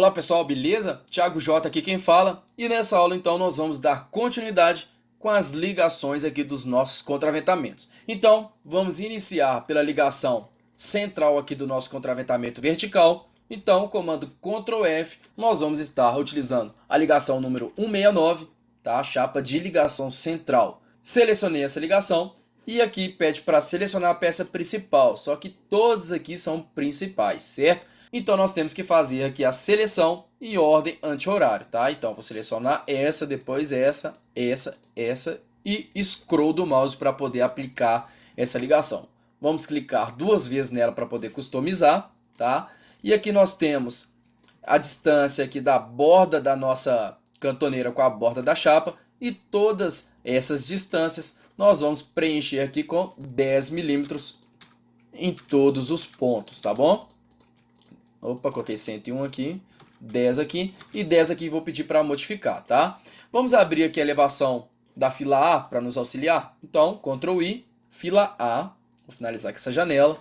Olá pessoal, beleza? Thiago J aqui quem fala, e nessa aula então nós vamos dar continuidade com as ligações aqui dos nossos contraventamentos. Então, vamos iniciar pela ligação central aqui do nosso contraventamento vertical. Então, comando Ctrl F, nós vamos estar utilizando a ligação número 169, tá? A chapa de ligação central. Selecionei essa ligação e aqui pede para selecionar a peça principal, só que todas aqui são principais, certo? Então, nós temos que fazer aqui a seleção em ordem anti-horário, tá? Então, vou selecionar essa, depois essa e scroll do mouse para poder aplicar essa ligação. Vamos clicar duas vezes nela para poder customizar, tá? E aqui nós temos a distância aqui da borda da nossa cantoneira com a borda da chapa e todas essas distâncias nós vamos preencher aqui com 10 milímetros em todos os pontos, tá bom? Opa, coloquei 101 aqui, 10 aqui e 10 aqui vou pedir para modificar, tá? Vamos abrir aqui a elevação da fila A para nos auxiliar. Então, Ctrl I, fila A, vou finalizar com essa janela,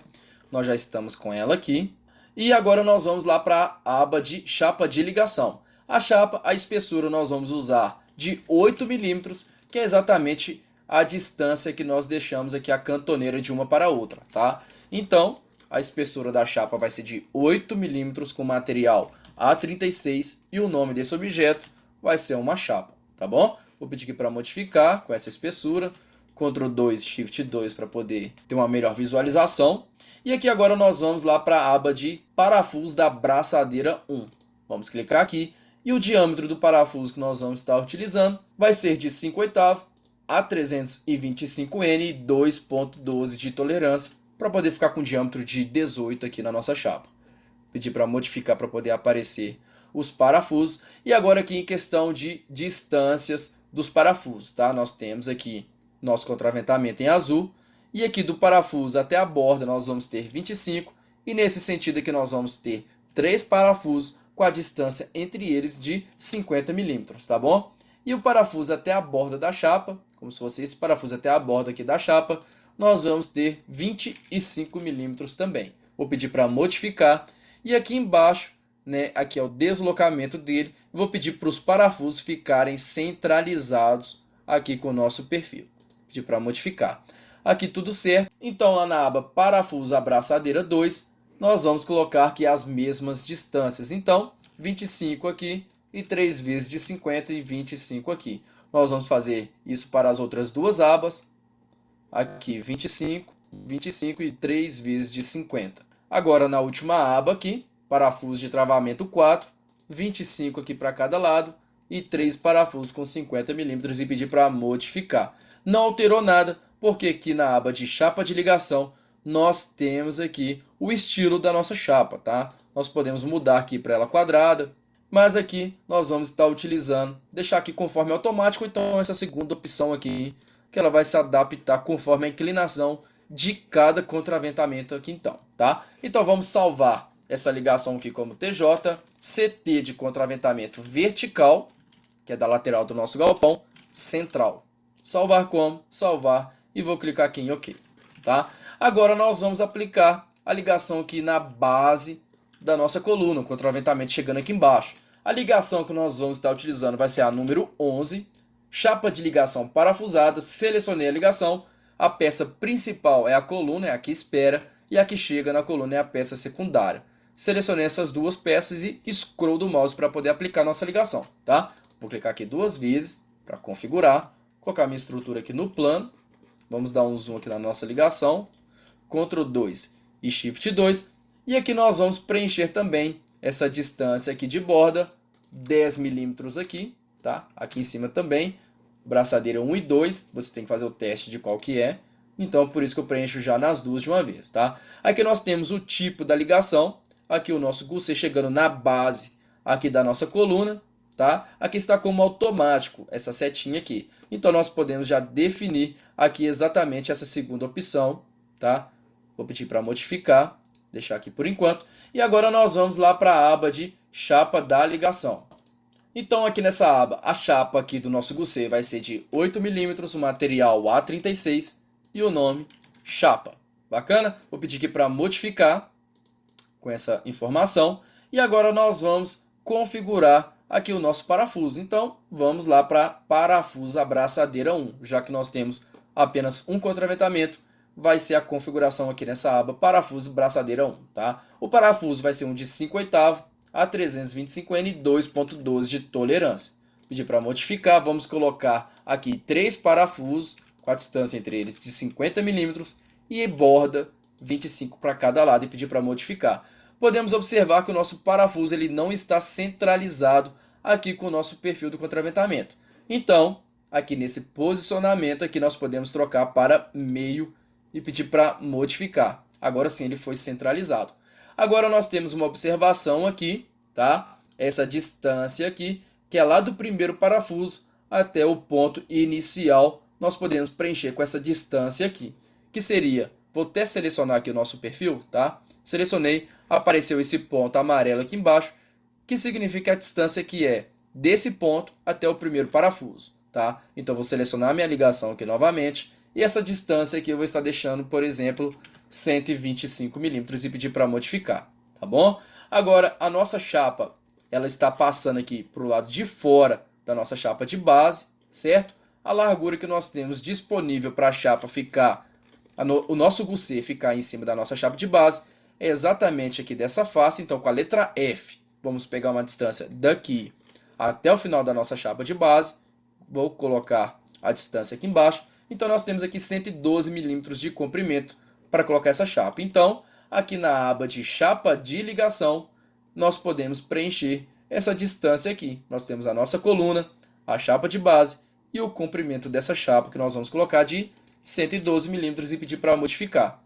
nós já estamos com ela aqui. E agora nós vamos lá para a aba de chapa de ligação. A chapa, a espessura nós vamos usar de 8 milímetros, que é exatamente a distância que nós deixamos aqui a cantoneira de uma para a outra, tá? Então, a espessura da chapa vai ser de 8 milímetros com material A36 e o nome desse objeto vai ser uma chapa, tá bom? Vou pedir aqui para modificar com essa espessura, Ctrl 2, Shift 2 para poder ter uma melhor visualização. E aqui agora nós vamos lá para a aba de parafuso da braçadeira 1. Vamos clicar aqui e o diâmetro do parafuso que nós vamos estar utilizando vai ser de 5/8 a 325N e 2.12 de tolerância, para poder ficar com diâmetro de 18 aqui na nossa chapa. Pedir para modificar para poder aparecer os parafusos. E agora aqui em questão de distâncias dos parafusos, tá? Nós temos aqui nosso contraventamento em azul. E aqui do parafuso até a borda nós vamos ter 25. E nesse sentido aqui nós vamos ter 3 parafusos com a distância entre eles de 50 milímetros, tá bom? E o parafuso até a borda da chapa, como se fosse esse parafuso até a borda aqui da chapa, nós vamos ter 25 milímetros também. Vou pedir para modificar. E aqui embaixo, né, aqui é o deslocamento dele. Vou pedir para os parafusos ficarem centralizados aqui com o nosso perfil. Vou pedir para modificar. Aqui tudo certo. Então lá na aba parafuso abraçadeira 2, nós vamos colocar aqui as mesmas distâncias. Então 25 aqui e 3 vezes de 50 e 25 aqui. Nós vamos fazer isso para as outras duas abas. Aqui 25, 25 e 3 vezes de 50. Agora na última aba aqui, parafuso de travamento 4, 25 aqui para cada lado e 3 parafusos com 50 milímetros e pedir para modificar. Não alterou nada, porque aqui na aba de chapa de ligação nós temos aqui o estilo da nossa chapa, tá? Nós podemos mudar aqui para ela quadrada, mas aqui nós vamos estar utilizando, deixar aqui conforme automático, então essa segunda opção aqui, que ela vai se adaptar conforme a inclinação de cada contraventamento aqui então, tá? Então vamos salvar essa ligação aqui como TJ, CT de contraventamento vertical, que é da lateral do nosso galpão, central. Salvar como? Salvar e vou clicar aqui em OK, tá? Agora nós vamos aplicar a ligação aqui na base da nossa coluna, o contraventamento chegando aqui embaixo. A ligação que nós vamos estar utilizando vai ser a número 11, chapa de ligação parafusada, selecionei a ligação, a peça principal é a coluna, é a que espera, e a que chega na coluna é a peça secundária. Selecionei essas duas peças e scroll do mouse para poder aplicar a nossa ligação, tá? Vou clicar aqui duas vezes para configurar, colocar minha estrutura aqui no plano, vamos dar um zoom aqui na nossa ligação, Ctrl 2 e Shift 2, e aqui nós vamos preencher também essa distância aqui de borda, 10 milímetros aqui, tá? Aqui em cima também, braçadeira 1 e 2, você tem que fazer o teste de qual que é, então por isso que eu preencho já nas duas de uma vez, tá? Aqui nós temos o tipo da ligação, aqui o nosso GUC chegando na base aqui da nossa coluna, tá? Aqui está como automático essa setinha aqui, então nós podemos já definir aqui exatamente essa segunda opção, tá? Vou pedir para modificar, deixar aqui por enquanto, e agora nós vamos lá para a aba de chapa da ligação. Então aqui nessa aba, a chapa aqui do nosso GUC vai ser de 8 milímetros, o material A36 e o nome chapa. Bacana? Vou pedir aqui para modificar com essa informação. E agora nós vamos configurar aqui o nosso parafuso. Então, vamos lá para parafuso abraçadeira 1. Já que nós temos apenas um contraventamento, vai ser a configuração aqui nessa aba parafuso braçadeira 1. Tá? O parafuso vai ser um de 5/8 a 325N e 2.12 de tolerância. Pedir para modificar, vamos colocar aqui 3 parafusos, com a distância entre eles de 50 milímetros e borda 25 para cada lado e pedir para modificar. Podemos observar que o nosso parafuso ele não está centralizado aqui com o nosso perfil do contraventamento. Então, aqui nesse posicionamento aqui nós podemos trocar para meio e pedir para modificar. Agora sim ele foi centralizado. Agora nós temos uma observação aqui, tá? Essa distância aqui, que é lá do primeiro parafuso até o ponto inicial, nós podemos preencher com essa distância aqui, que seria, vou até selecionar aqui o nosso perfil, tá? Selecionei, apareceu esse ponto amarelo aqui embaixo, que significa a distância que é desse ponto até o primeiro parafuso, tá? Então vou selecionar a minha ligação aqui novamente, e essa distância aqui eu vou estar deixando, por exemplo, 125 milímetros e pedir para modificar, tá bom? Agora, a nossa chapa, ela está passando aqui para o lado de fora da nossa chapa de base, certo? A largura que nós temos disponível para a chapa ficar, o nosso gusset ficar em cima da nossa chapa de base, é exatamente aqui dessa face. Então, com a letra F, vamos pegar uma distância daqui até o final da nossa chapa de base. Vou colocar a distância aqui embaixo. Então, nós temos aqui 112 milímetros de comprimento para colocar essa chapa. Então, aqui na aba de chapa de ligação, nós podemos preencher essa distância aqui. Nós temos a nossa coluna, a chapa de base e o comprimento dessa chapa que nós vamos colocar de 112 milímetros e pedir para modificar.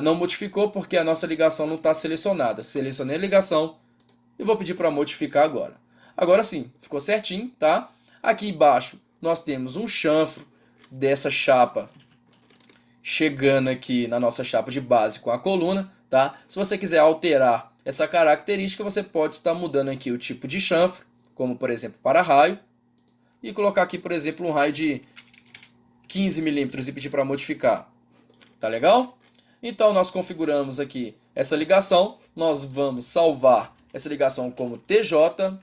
Não modificou porque a nossa ligação não está selecionada. Selecionei a ligação e vou pedir para modificar agora. Agora sim, ficou certinho, tá? Aqui embaixo nós temos um chanfro dessa chapa chegando aqui na nossa chapa de base com a coluna, tá? Se você quiser alterar essa característica, você pode estar mudando aqui o tipo de chanfro, como por exemplo para raio, e colocar aqui, por exemplo, um raio de 15 milímetros e pedir para modificar. Tá legal? Então, nós configuramos aqui essa ligação. Nós vamos salvar essa ligação como TJ,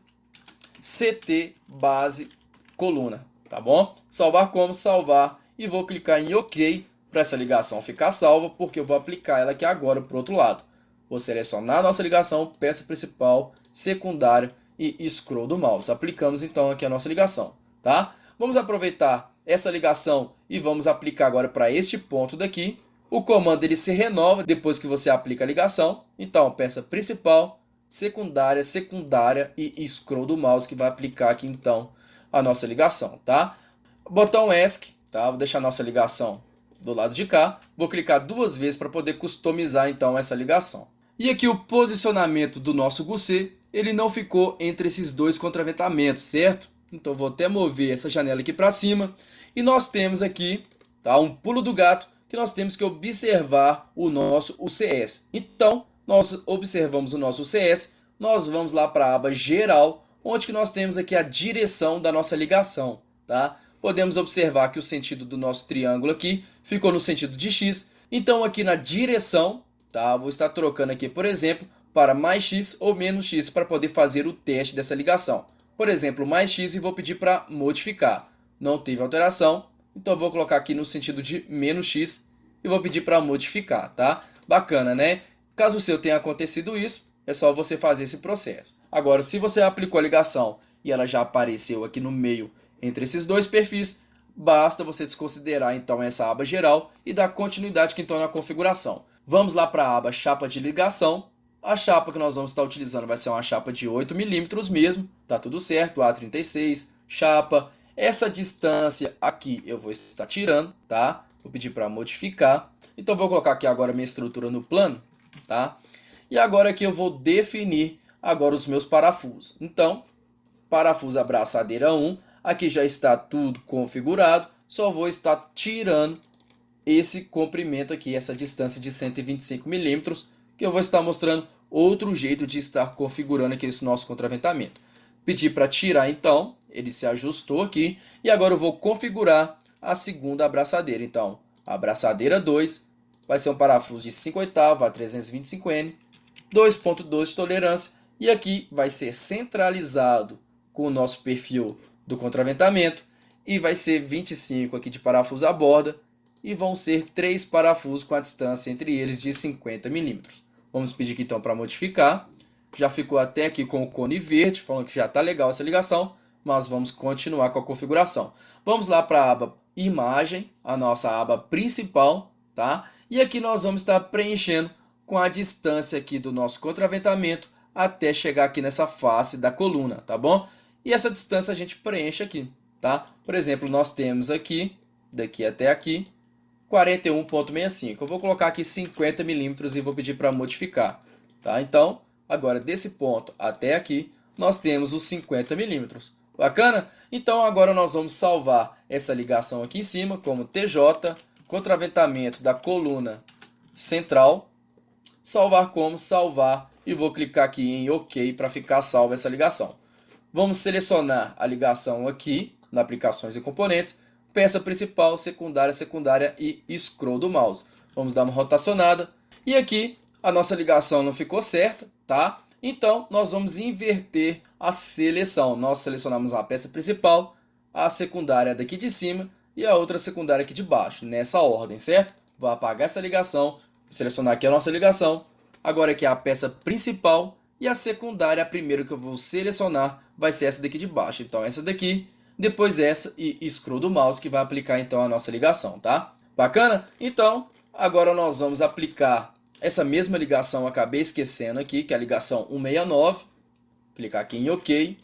CT, base, coluna. Tá bom? Salvar como salvar. E vou clicar em OK para essa ligação ficar salva, porque eu vou aplicar ela aqui agora para o outro lado. Vou selecionar a nossa ligação, peça principal, secundária e scroll do mouse. Aplicamos então aqui a nossa ligação. Tá? Vamos aproveitar essa ligação e vamos aplicar agora para este ponto daqui. O comando ele se renova depois que você aplica a ligação. Então, peça principal, secundária, secundária e scroll do mouse que vai aplicar aqui então a nossa ligação, tá? Botão ESC, tá? Vou deixar a nossa ligação do lado de cá. Vou clicar 2 vezes para poder customizar então essa ligação. E aqui o posicionamento do nosso gusset, ele não ficou entre esses dois contraventamentos, certo? Então vou até mover essa janela aqui para cima e nós temos aqui, tá, um pulo do gato, que nós temos que observar o nosso UCS. Então, nós observamos o nosso UCS, nós vamos lá para a aba geral, onde que nós temos aqui a direção da nossa ligação, tá? Podemos observar que o sentido do nosso triângulo aqui ficou no sentido de X. Então, aqui na direção, tá, vou estar trocando aqui, por exemplo, para mais X ou menos X para poder fazer o teste dessa ligação. Por exemplo, mais X e vou pedir para modificar. Não teve alteração, então eu vou colocar aqui no sentido de menos X e vou pedir para modificar, tá? Bacana, né? Caso o seu tenha acontecido isso, é só você fazer esse processo. Agora, se você aplicou a ligação e ela já apareceu aqui no meio entre esses dois perfis, basta você desconsiderar então essa aba geral e dar continuidade aqui, então na configuração. Vamos lá para a aba chapa de ligação. A chapa que nós vamos estar utilizando vai ser uma chapa de 8 milímetros mesmo, tá tudo certo, A36, chapa. Essa distância aqui eu vou estar tirando, tá? Vou pedir para modificar. Então vou colocar aqui agora minha estrutura no plano, tá? E agora aqui eu vou definir agora os meus parafusos. Então, parafuso abraçadeira 1, aqui já está tudo configurado, só vou estar tirando esse comprimento aqui, essa distância de 125 milímetros, que eu vou estar mostrando outro jeito de estar configurando aqui esse nosso contraventamento. Pedir para tirar então, ele se ajustou aqui, e agora eu vou configurar a segunda abraçadeira. Então, a abraçadeira 2 vai ser um parafuso de 5/8 a 325N, 2.12 de tolerância E aqui vai ser centralizado com o nosso perfil do contraventamento e vai ser 25 aqui de parafuso à borda e vão ser 3 parafusos com a distância entre eles de 50 milímetros. Vamos pedir aqui então para modificar. Já ficou até aqui com o cone verde, falando que já está legal essa ligação, mas vamos continuar com a configuração. Vamos lá para a aba Imagem, a nossa aba principal, tá? E aqui nós vamos estar preenchendo com a distância aqui do nosso contraventamento até chegar aqui nessa face da coluna, tá bom? E essa distância a gente preenche aqui, tá? Por exemplo, nós temos aqui, daqui até aqui, 41,65. Eu vou colocar aqui 50 milímetros e vou pedir para modificar, tá? Então, agora desse ponto até aqui, nós temos os 50 milímetros. Bacana? Então agora nós vamos salvar essa ligação aqui em cima como TJ, contraventamento da coluna central, salvar como salvar e vou clicar aqui em OK para ficar salva essa ligação. Vamos selecionar a ligação aqui na aplicações e componentes, peça principal, secundária e scroll do mouse. Vamos dar uma rotacionada e aqui a nossa ligação não ficou certa, tá? Então, nós vamos inverter a seleção. Nós selecionamos a peça principal, a secundária daqui de cima e a outra secundária aqui de baixo, nessa ordem, certo? Vou apagar essa ligação, selecionar aqui a nossa ligação. Agora aqui é a peça principal e a secundária, a primeira que eu vou selecionar, vai ser essa daqui de baixo. Então, essa daqui, depois essa e scroll do mouse que vai aplicar então a nossa ligação, tá? Bacana? Então, agora nós vamos aplicar essa mesma ligação, acabei esquecendo aqui, que é a ligação 169. Clicar aqui em OK.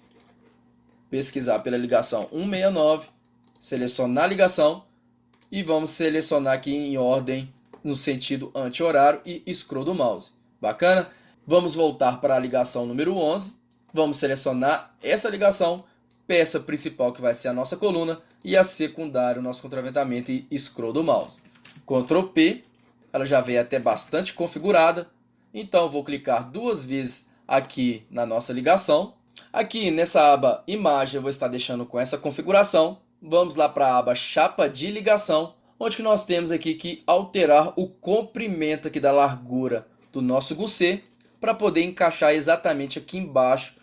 Pesquisar pela ligação 169. Selecionar a ligação. E vamos selecionar aqui em ordem no sentido anti-horário e scroll do mouse. Bacana? Vamos voltar para a ligação número 11. Vamos selecionar essa ligação, peça principal que vai ser a nossa coluna e a secundária, o nosso contraventamento e scroll do mouse. Ctrl P. Ela já veio até bastante configurada, então vou clicar 2 vezes aqui na nossa ligação. Aqui nessa aba Imagem eu vou estar deixando com essa configuração. Vamos lá para a aba Chapa de ligação, onde que nós temos aqui que alterar o comprimento aqui da largura do nosso gusset para poder encaixar exatamente aqui embaixo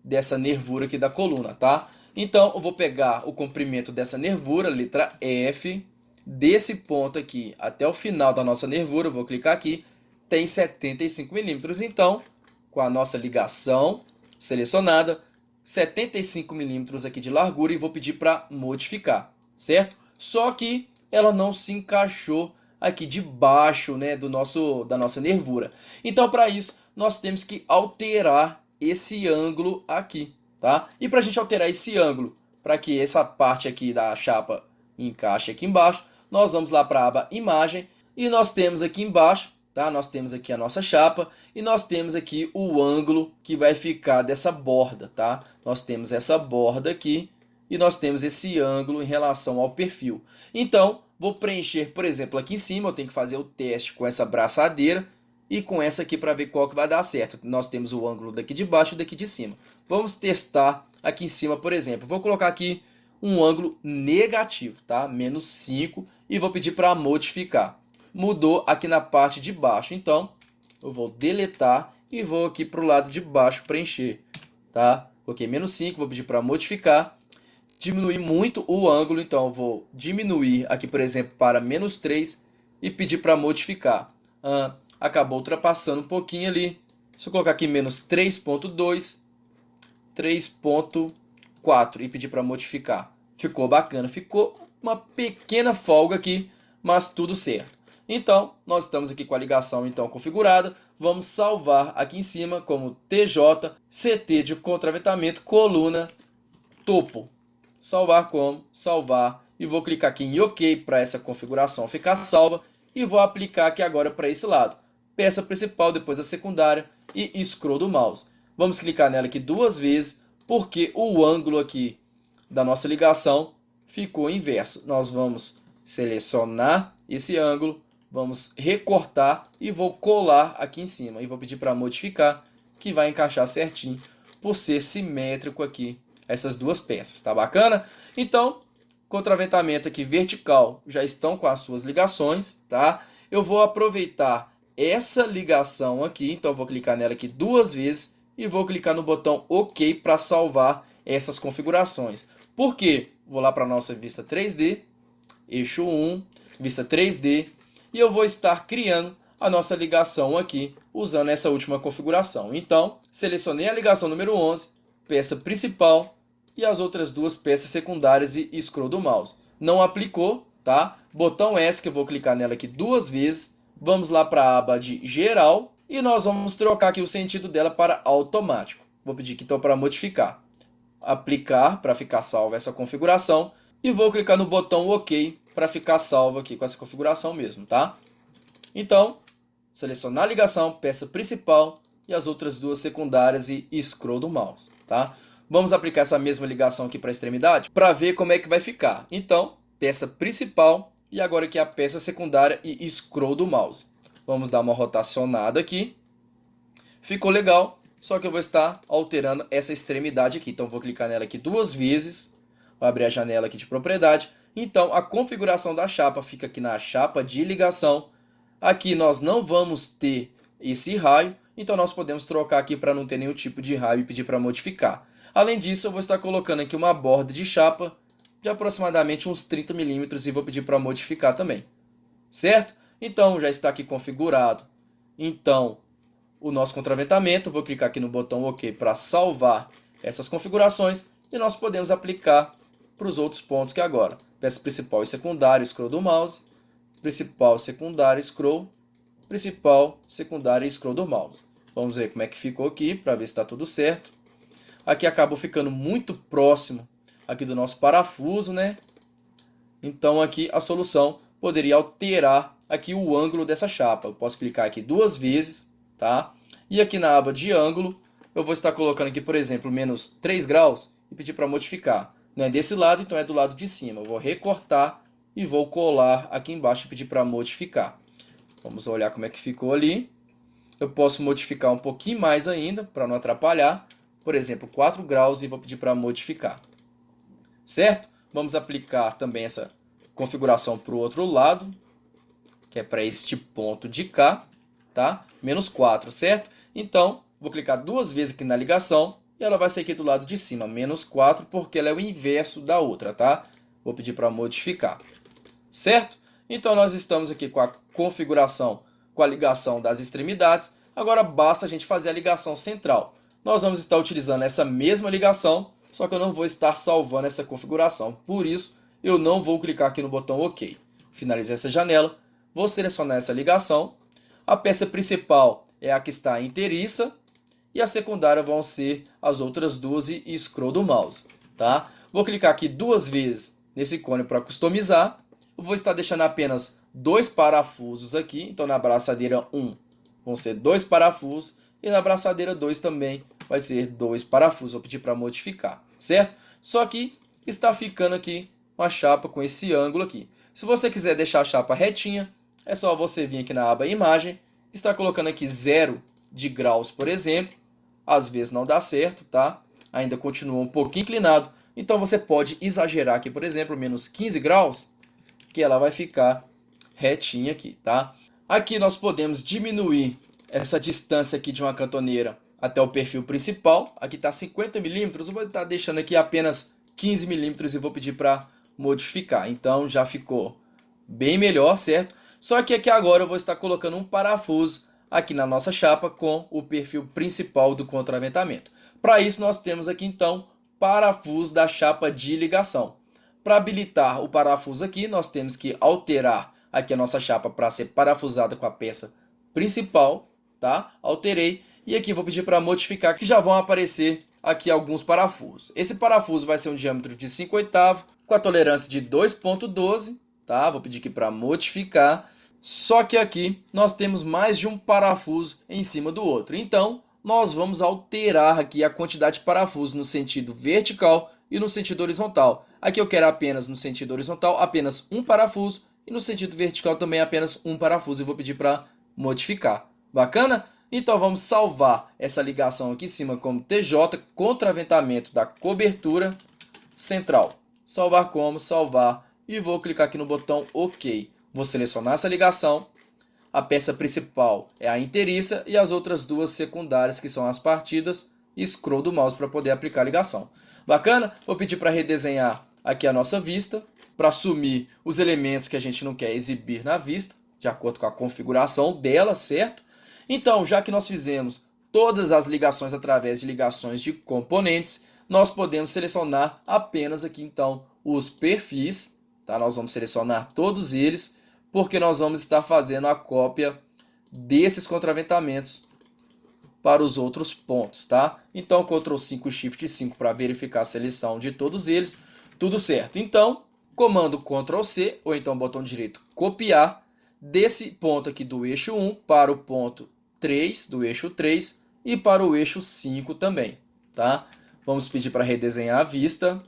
dessa nervura aqui da coluna, tá? Então eu vou pegar o comprimento dessa nervura, letra F, desse ponto aqui até o final da nossa nervura, eu vou clicar aqui, tem 75 milímetros. Então, com a nossa ligação selecionada, 75 milímetros aqui de largura e vou pedir para modificar, certo? Só que ela não se encaixou aqui debaixo, né, da nossa nervura. Então, para isso, nós temos que alterar esse ângulo aqui, tá? E para a gente alterar esse ângulo, para que essa parte aqui da chapa encaixe aqui embaixo, nós vamos lá para a aba Imagem e nós temos aqui embaixo, tá? Nós temos aqui a nossa chapa e nós temos aqui o ângulo que vai ficar dessa borda, tá? Nós temos essa borda aqui e nós temos esse ângulo em relação ao perfil. Então, vou preencher, por exemplo, aqui em cima, eu tenho que fazer o teste com essa braçadeira e com essa aqui para ver qual que vai dar certo. Nós temos o ângulo daqui de baixo e daqui de cima. Vamos testar aqui em cima, por exemplo. Vou colocar aqui um ângulo negativo, tá? Menos 5 e vou pedir para modificar. Mudou aqui na parte de baixo, então eu vou deletar e vou aqui para o lado de baixo preencher, tá? Coloquei menos 5, vou pedir para modificar. Diminuir muito o ângulo, então eu vou diminuir aqui, por exemplo, para menos 3 e pedir para modificar. Acabou ultrapassando um pouquinho ali. Se eu colocar aqui menos 3,2, 3,4 e pedir para modificar. Ficou bacana, ficou uma pequena folga aqui, mas tudo certo. Então, nós estamos aqui com a ligação então configurada. Vamos salvar aqui em cima como TJ, CT de contraventamento, coluna, topo. Salvar como, salvar. E vou clicar aqui em OK para essa configuração ficar salva. E vou aplicar aqui agora para esse lado. Peça principal, depois a secundária e scroll do mouse. Vamos clicar nela aqui 2 vezes, porque o ângulo aqui da nossa ligação ficou inverso. Nós vamos selecionar esse ângulo, vamos recortar e vou colar aqui em cima. E vou pedir para modificar, que vai encaixar certinho, por ser simétrico aqui essas duas peças. Tá bacana? Então, contraventamento aqui vertical já estão com as suas ligações, tá? Eu vou aproveitar essa ligação aqui, então eu vou clicar nela aqui 2 vezes e vou clicar no botão OK para salvar essas configurações. Por quê? Vou lá para a nossa vista 3D, eixo 1, vista 3D, e eu vou estar criando a nossa ligação aqui usando essa última configuração. Então, selecionei a ligação número 11, peça principal e as outras duas peças secundárias e scroll do mouse. Não aplicou, tá? Botão S, que eu vou clicar nela aqui duas vezes. Vamos lá para a aba de geral e nós vamos trocar aqui o sentido dela para automático. Vou pedir aqui então para modificar. Aplicar para ficar salva essa configuração e vou clicar no botão OK para ficar salvo aqui com essa configuração mesmo, tá? Então, selecionar a ligação, peça principal e as outras duas secundárias e scroll do mouse, tá? Vamos aplicar essa mesma ligação aqui para a extremidade para ver como é que vai ficar. Então, peça principal e agora aqui a peça secundária e scroll do mouse. Vamos dar uma rotacionada aqui. Ficou legal, só que eu vou estar alterando essa extremidade aqui. Então, vou clicar nela aqui duas vezes. Vou abrir a janela aqui de propriedade. Então, a configuração da chapa fica aqui na chapa de ligação. Aqui nós não vamos ter esse raio, então nós podemos trocar aqui para não ter nenhum tipo de raio e pedir para modificar. Além disso, eu vou estar colocando aqui uma borda de chapa de aproximadamente uns 30 milímetros e vou pedir para modificar também. Certo? Então, já está aqui configurado. Então, o nosso contraventamento, vou clicar aqui no botão OK para salvar essas configurações e nós podemos aplicar para os outros pontos que agora. Peça principal e secundária, scroll do mouse. Principal, secundária, scroll, principal, secundária e scroll do mouse. Vamos ver como é que ficou aqui, para ver se está tudo certo. Aqui acabou ficando muito próximo aqui do nosso parafuso, né? Então aqui a solução poderia alterar aqui o ângulo dessa chapa. Eu posso clicar aqui duas vezes, tá? E aqui na aba de ângulo, eu vou estar colocando aqui, por exemplo, menos 3 graus e pedir para modificar. Não é desse lado, então é do lado de cima. Eu vou recortar e vou colar aqui embaixo e pedir para modificar. Vamos olhar como é que ficou ali. Eu posso modificar um pouquinho mais ainda, para não atrapalhar. Por exemplo, 4 graus e vou pedir para modificar. Certo? Vamos aplicar também essa configuração para o outro lado, que é para este ponto de cá, tá? Menos 4, certo? Então, vou clicar duas vezes aqui na ligação e ela vai sair aqui do lado de cima, menos 4, porque ela é o inverso da outra, tá? Vou pedir para modificar. Certo? Então, nós estamos aqui com a configuração, com a ligação das extremidades. Agora, basta a gente fazer a ligação central. Nós vamos estar utilizando essa mesma ligação, só que eu não vou estar salvando essa configuração. Por isso, eu não vou clicar aqui no botão OK. Finalizei essa janela, vou selecionar essa ligação. A peça principal é a que está inteiriça e a secundária vão ser as outras duas e scroll do mouse. Tá? Vou clicar aqui duas vezes nesse ícone para customizar. Eu vou estar deixando apenas 2 parafusos aqui. Então, na braçadeira 1 vão ser 2 parafusos. E na braçadeira 2 também vai ser 2 parafusos. Vou pedir para modificar, certo? Só que está ficando aqui uma chapa com esse ângulo aqui. Se você quiser deixar a chapa retinha, é só você vir aqui na aba Imagem. Está colocando aqui 0 de graus, por exemplo. Às vezes não dá certo, tá? Ainda continua um pouquinho inclinado. Então, você pode exagerar aqui, por exemplo, menos 15 graus. Que ela vai ficar retinha aqui, tá? Aqui nós podemos diminuir essa distância aqui de uma cantoneira até o perfil principal. Aqui está 50 milímetros, eu vou estar deixando aqui apenas 15 milímetros e vou pedir para modificar. Então já ficou bem melhor, certo? Só que aqui agora eu vou estar colocando um parafuso aqui na nossa chapa com o perfil principal do contraventamento. Para isso nós temos aqui então parafuso da chapa de ligação. Para habilitar o parafuso aqui, nós temos que alterar aqui a nossa chapa para ser parafusada com a peça principal, tá? Alterei e aqui vou pedir para modificar, que já vão aparecer aqui alguns parafusos. Esse parafuso vai ser um diâmetro de 5/8 com a tolerância de 2,12, tá? Vou pedir aqui para modificar. Só que aqui nós temos mais de um parafuso em cima do outro. Então, nós vamos alterar aqui a quantidade de parafusos no sentido vertical e no sentido horizontal. Aqui eu quero apenas no sentido horizontal apenas um parafuso e no sentido vertical também apenas um parafuso e vou pedir para modificar. Bacana? Então vamos salvar essa ligação aqui em cima como TJ, contraventamento da cobertura central. Salvar como, salvar e vou clicar aqui no botão OK. Vou selecionar essa ligação. A peça principal é a inteiriça e as outras duas secundárias que são as partidas e scroll do mouse para poder aplicar a ligação. Bacana? Vou pedir para redesenhar aqui a nossa vista, para sumir os elementos que a gente não quer exibir na vista, de acordo com a configuração dela, certo? Então, já que nós fizemos todas as ligações através de ligações de componentes, nós podemos selecionar apenas aqui então os perfis, tá? Nós vamos selecionar todos eles, porque nós vamos estar fazendo a cópia desses contraventamentos para os outros pontos, tá? Então, Ctrl 5, Shift 5 para verificar a seleção de todos eles, tudo certo. Então, comando Ctrl C, ou então botão direito copiar, desse ponto aqui do eixo 1 para o ponto 3 do eixo 3 e para o eixo 5 também, tá? Vamos pedir para redesenhar a vista.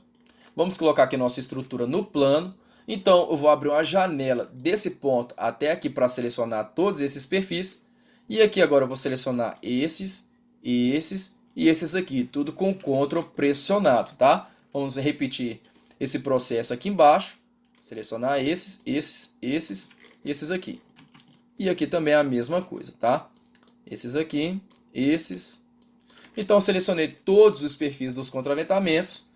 Vamos colocar aqui nossa estrutura no plano. Então, eu vou abrir uma janela desse ponto até aqui para selecionar todos esses perfis. E aqui agora eu vou selecionar esses e esses aqui, tudo com Ctrl pressionado, tá? Vamos repetir esse processo aqui embaixo. Selecionar esses e esses aqui. E aqui também é a mesma coisa, tá? Esses aqui, esses. Então, selecionei todos os perfis dos contraventamentos.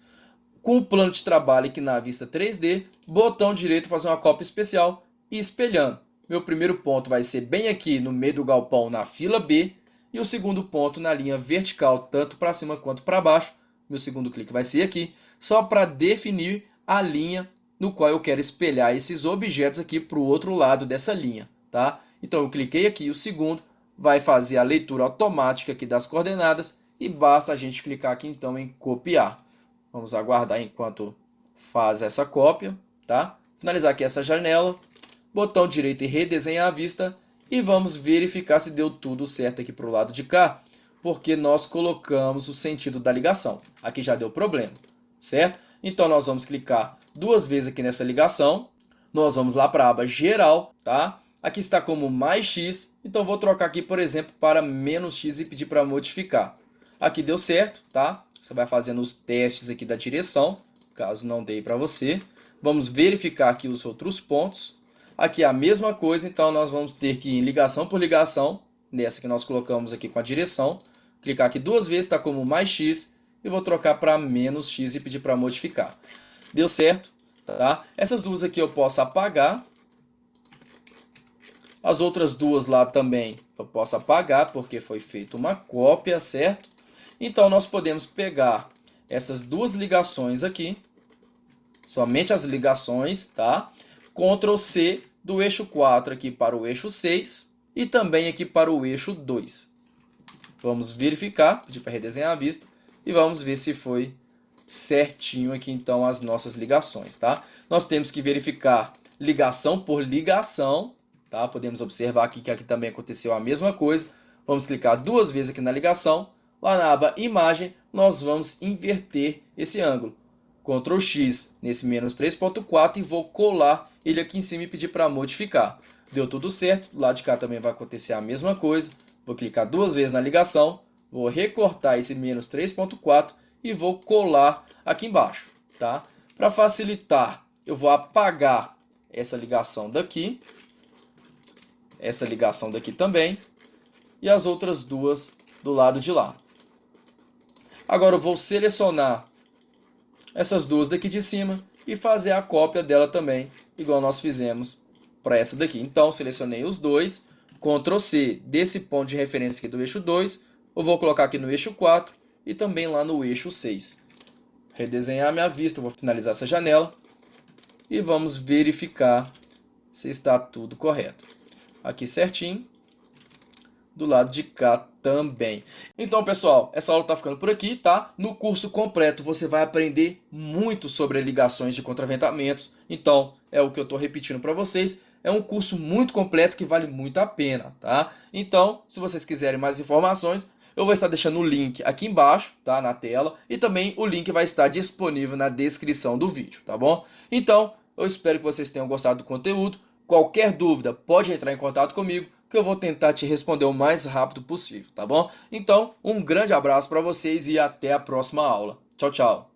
Com o plano de trabalho aqui na vista 3D, botão direito fazer uma cópia especial e espelhando. Meu primeiro ponto vai ser bem aqui no meio do galpão na fila B. E o segundo ponto na linha vertical, tanto para cima quanto para baixo. Meu segundo clique vai ser aqui, só para definir a linha no qual eu quero espelhar esses objetos aqui para o outro lado dessa linha, tá? Então, eu cliquei aqui, o segundo vai fazer a leitura automática aqui das coordenadas e basta a gente clicar aqui então em copiar. Vamos aguardar enquanto faz essa cópia, tá? Finalizar aqui essa janela, botão direito e redesenhar a vista e vamos verificar se deu tudo certo aqui para o lado de cá, porque nós colocamos o sentido da ligação. Aqui já deu problema, certo? Então, nós vamos clicar duas vezes aqui nessa ligação. Nós vamos lá para a aba geral, tá? Aqui está como mais X, então vou trocar aqui, por exemplo, para menos X e pedir para modificar. Aqui deu certo, tá? Você vai fazendo os testes aqui da direção, caso não dê para você. Vamos verificar aqui os outros pontos. Aqui é a mesma coisa, então nós vamos ter que ir ligação por ligação, nessa que nós colocamos aqui com a direção. Clicar aqui duas vezes, está como mais X, e vou trocar para menos X e pedir para modificar. Deu certo, tá? Essas duas aqui eu posso apagar. As outras duas lá também eu posso apagar, porque foi feita uma cópia, certo? Então, nós podemos pegar essas duas ligações aqui, somente as ligações, tá? Ctrl C do eixo 4 aqui para o eixo 6 e também aqui para o eixo 2. Vamos verificar, pedir para redesenhar a vista e vamos ver se foi certinho aqui então as nossas ligações, tá? Nós temos que verificar ligação por ligação, tá? Podemos observar aqui que aqui também aconteceu a mesma coisa. Vamos clicar duas vezes aqui na ligação. Lá na aba imagem, nós vamos inverter esse ângulo. Ctrl X nesse menos 3.4 e vou colar ele aqui em cima e pedir para modificar. Deu tudo certo, do lado de cá também vai acontecer a mesma coisa. Vou clicar duas vezes na ligação, vou recortar esse menos 3.4 e vou colar aqui embaixo, tá? Para facilitar, eu vou apagar essa ligação daqui também e as outras duas do lado de lá. Agora eu vou selecionar essas duas daqui de cima e fazer a cópia dela também, igual nós fizemos para essa daqui. Então, selecionei os dois, Ctrl C desse ponto de referência aqui do eixo 2, eu vou colocar aqui no eixo 4 e também lá no eixo 6. Redesenhar minha vista, vou finalizar essa janela e vamos verificar se está tudo correto. Aqui certinho, do lado de cá também. Então, pessoal, essa aula está ficando por aqui, tá? No curso completo você vai aprender muito sobre ligações de contraventamentos. Então, é o que eu estou repetindo para vocês. É um curso muito completo que vale muito a pena, tá? Então, se vocês quiserem mais informações, eu vou estar deixando o link aqui embaixo, tá? Na tela. E também o link vai estar disponível na descrição do vídeo, tá bom? Então, eu espero que vocês tenham gostado do conteúdo. Qualquer dúvida, pode entrar em contato comigo, que eu vou tentar te responder o mais rápido possível, tá bom? Então, um grande abraço para vocês e até a próxima aula. Tchau, tchau!